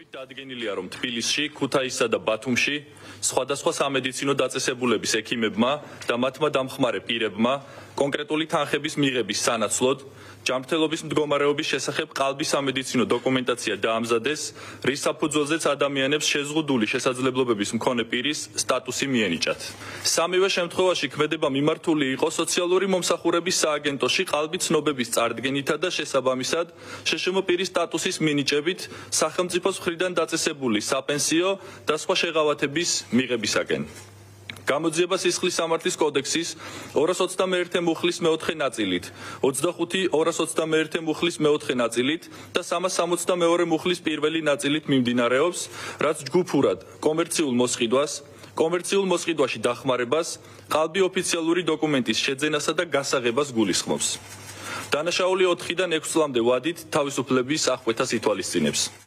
დადგენილია, რომ თბილისში, ქუთაისსა და ბათუმში სხვადასხვა სამედიცინო დაწესებულების ექიმებმა და მათმა დამხმარე პირებმა კონკრეტული თანხების მიღების სანაცვლოდ ჯანმრთელობის მდგომარეობის შესახებ ყალბის სამედიცინო დოკუმენტაცია დაამზადეს, რის საფუძველზეც ადამიანებს შეზღუდული შესაძლებლობების მქონე პირის სტატუსი მიენიჭათ. სამივე შემთხვევაში ქმედება მიმართული იყო სოციალური მომსახურების სააგენტოში ყალბი ცნობების წარდგენითა და შესაბამისად შშმ პირის სტატუსის მინიჭებით სახელმწიფოს მხრიდან დაწესებული საპენსიო და სხვა შეღავათების მიღებისაკენ. გამოძიება სისხლის სამართლის კოდექსის 221 მუხლის მეოთხე ნაწილით, 25-221 მუხლის მეოთხე ნაწილით და 362 მუხლის პირველი ნაწილით მიმდინარეობს, რაც ჯგუფურად კომერციულ მოსყიდვას, კომერციულ მოსყიდვაში დახმარებას, ყალბი ოფიციალური დოკუმენტის შეძენასა და გასაღებას გულისხმობს. დანაშაული 4-დან 6 წლამდე ვადით თავისუფლების აღკვეთას ითვალისწინებს.